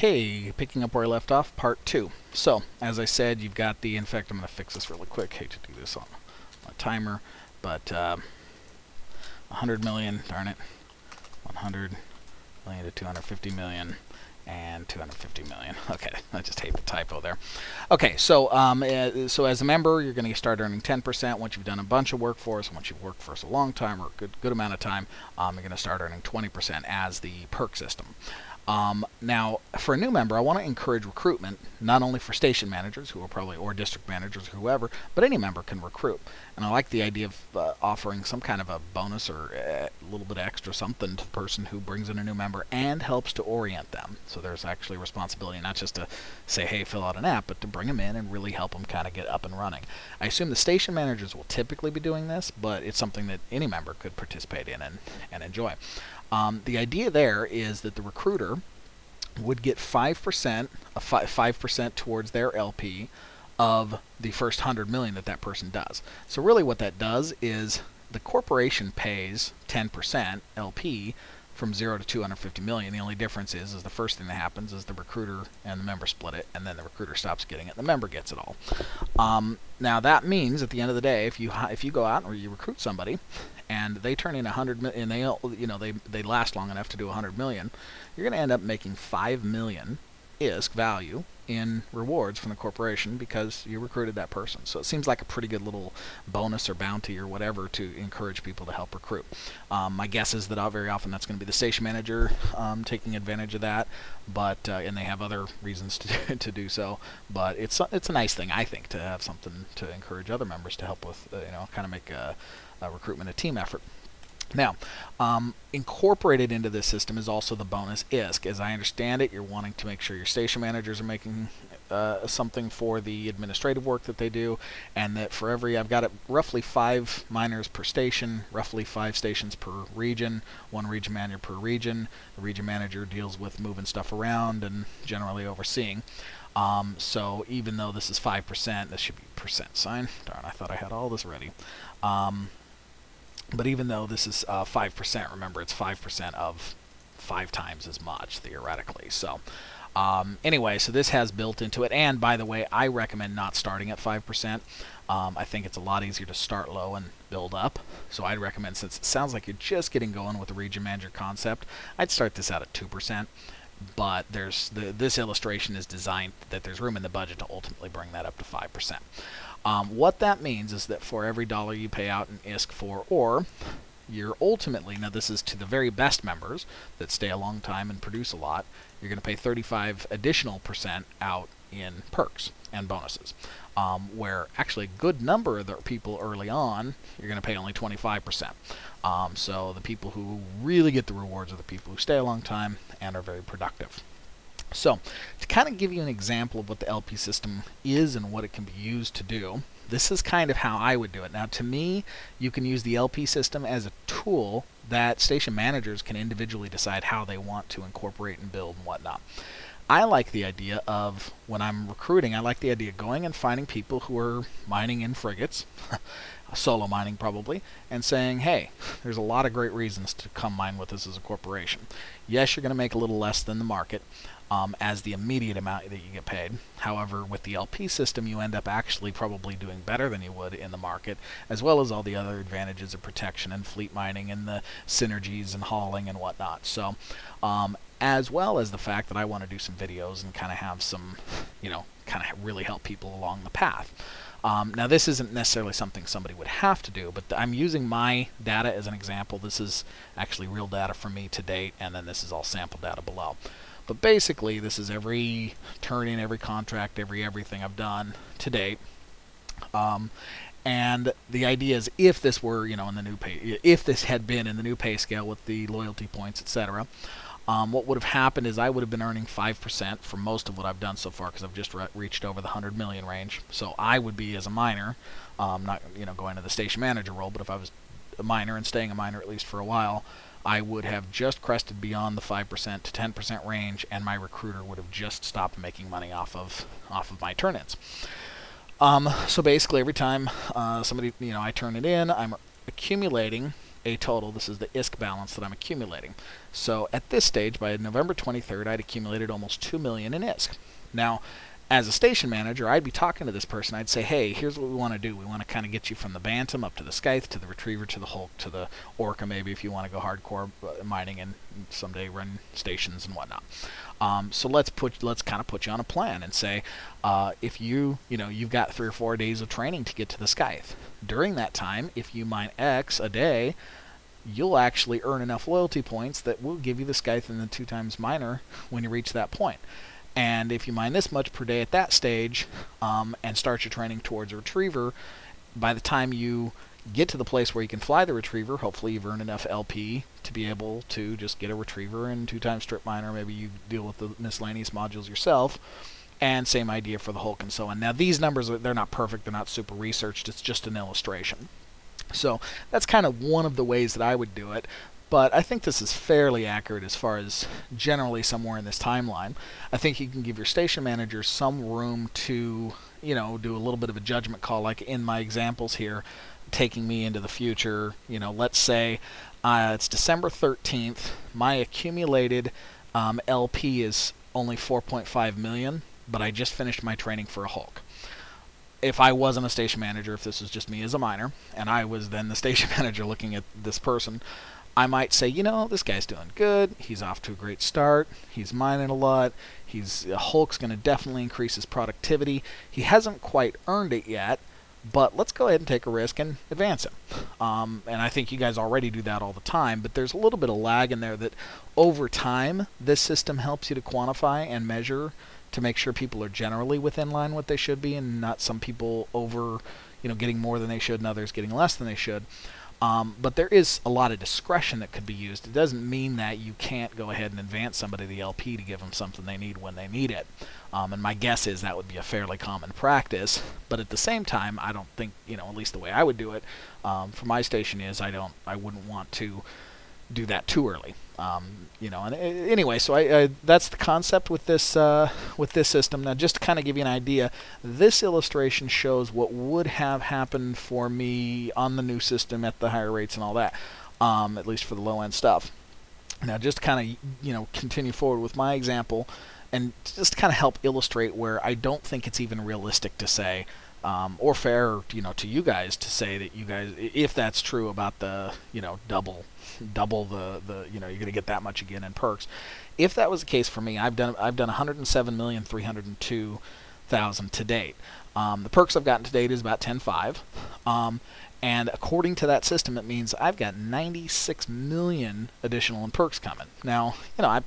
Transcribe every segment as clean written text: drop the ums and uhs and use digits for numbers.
Okay, picking up where I left off, part 2. So, as I said, you've got the, in fact, I'm going to fix this really quick. Hate to do this on a timer, but 100 million, darn it, 100 million to 250 million, and 250 million. Okay, I just hate the typo there. Okay, so so as a member, you're going to start earning 10% once you've done a bunch of work for us. Once you've worked for us a long time or a good amount of time, you're going to start earning 20% as the perk system. Now, for a new member, I want to encourage recruitment, not only for station managers, who are probably, or district managers, or whoever, but any member can recruit. And I like the idea of offering some kind of a bonus or a little bit extra something to the person who brings in a new member and helps to orient them. So there's actually responsibility, not just to say, hey, fill out an app, but to bring them in and really help them kind of get up and running. I assume the station managers will typically be doing this, but it's something that any member could participate in and enjoy. The idea there is that the recruiter would get 5%, 5% towards their LP of the first 100 million that person does. So really what that does is the corporation pays 10% LP from 0 to 250 million. The only difference is the first thing that happens is the recruiter and the member split it, and then the recruiter stops getting it, and the member gets it all. Now that means at the end of the day, if you go out or you recruit somebody and they turn in 100 million, and they last long enough to do 100 million, you're going to end up making 5 million ISK value in rewards from the corporation because you recruited that person. So it seems like a pretty good little bonus or bounty or whatever to encourage people to help recruit. My guess is that very often that's going to be the station manager taking advantage of that, but and they have other reasons to do so. But it's a nice thing, I think, to have something to encourage other members to help with, kind of make a recruitment a team effort. Now, incorporated into this system is also the bonus ISK. As I understand it, you're wanting to make sure your station managers are making something for the administrative work that they do, and that for I've got it roughly 5 miners per station, roughly 5 stations per region, 1 region manager per region. The region manager deals with moving stuff around and generally overseeing. So even though this is 5%, this should be percent sign. Darn, I thought I had all this ready. But even though this is 5%, remember it's 5% of 5 times as much, theoretically. So anyway, so this has built into it. And by the way, I recommend not starting at 5%. I think it's a lot easier to start low and build up. So I'd recommend, since it sounds like you're just getting going with the region manager concept, I'd start this out at 2%. But this illustration is designed that there's room in the budget to ultimately bring that up to 5%. What that means is that for every dollar you pay out in ISK for ore, you're ultimately, now this is to the very best members that stay a long time and produce a lot, you're going to pay 35 additional % out in perks and bonuses. Where actually a good number of the people early on, you're going to pay only 25%. So the people who really get the rewards are the people who stay a long time and are very productive. So, to kind of give you an example of what the LP system is and what it can be used to do, this is kind of how I would do it. Now, to me, you can use the LP system as a tool that station managers can individually decide how they want to incorporate and build and whatnot. I like the idea of, when I'm recruiting, I like the idea of going and finding people who are mining in frigates, solo mining probably, and saying, hey, there's a lot of great reasons to come mine with us as a corporation. Yes, you're going to make a little less than the market as the immediate amount that you get paid. However, with the LP system, you end up actually probably doing better than you would in the market, as well as all the other advantages of protection and fleet mining and the synergies and hauling and whatnot. So, as well as the fact that I want to do some videos and kind of have some, kind of really help people along the path. Now, this isn't necessarily something somebody would have to do, but I'm using my data as an example. This is actually real data from me to date, and then this is all sample data below. But basically, this is every turn-in, every contract, everything I've done to date. And the idea is, if this were, in the new pay, if this had been in the new pay scale with the loyalty points, etc., what would have happened is I would have been earning 5% for most of what I've done so far, because I've just reached over the 100 million range. So I would be, as a miner, not going to the station manager role, but if I was a miner and staying a miner at least for a while, I would have just crested beyond the 5% to 10% range, and my recruiter would have just stopped making money off of my turn-ins. So basically, every time somebody, I turn it in, I'm accumulating a total. This is the ISK balance that I'm accumulating. So at this stage, by November 23rd, I'd accumulated almost 2 million in ISK. Now, as a station manager, I'd be talking to this person. I'd say, hey, here's what we want to do. We want to kind of get you from the Bantam up to the Scythe, to the Retriever, to the Hulk, to the Orca, maybe, if you want to go hardcore mining and someday run stations and whatnot. So let's kind of put you on a plan and say, if you've got 3 or 4 days of training to get to the Scythe. During that time, if you mine X a day, you'll actually earn enough loyalty points that will give you the Scythe and the 2 times miner when you reach that point. And if you mine this much per day at that stage, and start your training towards a Retriever, by the time you get to the place where you can fly the Retriever, hopefully you've earned enough LP to be able to just get a Retriever and 2 times strip miner. Maybe you deal with the miscellaneous modules yourself. And same idea for the Hulk and so on. Now these numbers, they're not perfect, they're not super researched, it's just an illustration. So that's kind of one of the ways that I would do it. But I think this is fairly accurate as far as generally somewhere in this timeline. I think you can give your station manager some room to, do a little bit of a judgment call, like in my examples here, taking me into the future. Let's say it's December 13th. My accumulated LP is only 4.5 million, but I just finished my training for a Hulk. If I wasn't a station manager, if this was just me as a miner, and I was then the station manager looking at this person, I might say, this guy's doing good. He's off to a great start. He's mining a lot. Hulk's going to definitely increase his productivity. He hasn't quite earned it yet, but let's go ahead and take a risk and advance him. And I think you guys already do that all the time, but there's a little bit of lag in there that over time, this system helps you to quantify and measure to make sure people are generally within line what they should be, and not some people getting more than they should and others getting less than they should. But there is a lot of discretion that could be used. It doesn't mean that you can't go ahead and advance somebody the LP to give them something they need when they need it. And my guess is that would be a fairly common practice. But at the same time, I don't think, at least the way I would do it for my station is I wouldn't want to do that too early. And anyway, so that's the concept with this system. Now, just to kind of give you an idea, this illustration shows what would have happened for me on the new system at the higher rates and all that, at least for the low end stuff. Now, just to kind of continue forward with my example, and just to kind of help illustrate where I don't think it's even realistic to say, or fair, to you guys to say that you guys, if that's true about the, double the you're going to get that much again in perks. If that was the case for me, I've done 107,302,000 to date. The perks I've gotten to date is about 10.5. And according to that system, it means I've got 96 million additional in perks coming. Now, I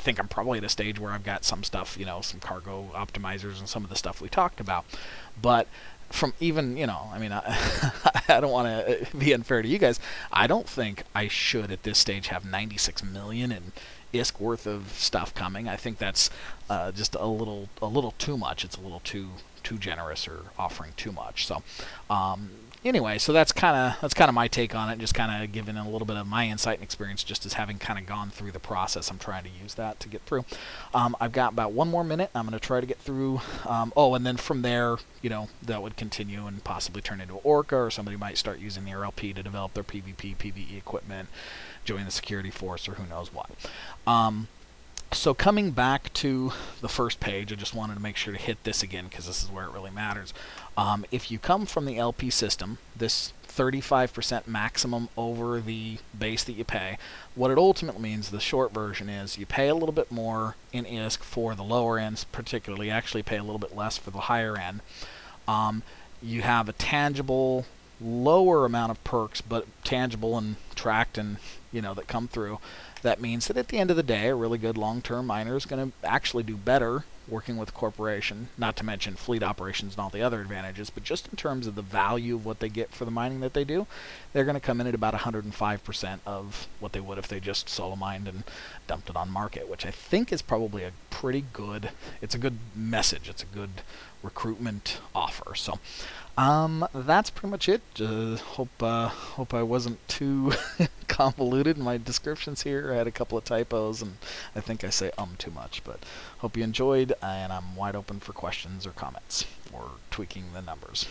think I'm probably at a stage where I've got some stuff, some cargo optimizers and some of the stuff we talked about. But from even, I don't want to be unfair to you guys. I don't think I should at this stage have 96 million in ISK worth of stuff coming. I think that's just a little too much. It's a little too generous, or offering too much. So anyway, so that's kind of my take on it, just kind of giving a little bit of my insight and experience, just as having kind of gone through the process. I'm trying to use that to get through. I've got about 1 more minute. I'm going to try to get through. And then from there, that would continue and possibly turn into an Orca, or somebody might start using the RLP to develop their PvP, PvE equipment, join the security force, or who knows what. So coming back to the first page, I just wanted to make sure to hit this again, because this is where it really matters. If you come from the LP system, this 35% maximum over the base that you pay, what it ultimately means, the short version is, you pay a little bit more in ISK for the lower ends, particularly. You actually pay a little bit less for the higher end. You have a tangible lower amount of perks, but tangible and tracked and that come through. That means that at the end of the day, a really good long-term miner is going to actually do better working with a corporation, not to mention fleet operations and all the other advantages, but just in terms of the value of what they get for the mining that they do, they're going to come in at about 105% of what they would if they just solo mined and dumped it on market, which I think is probably a pretty good, it's a good message, it's a good recruitment offer. So that's pretty much it. Hope I wasn't too convoluted in my descriptions here. I had a couple of typos, and I think I say too much, but hope you enjoyed, and I'm wide open for questions or comments or tweaking the numbers.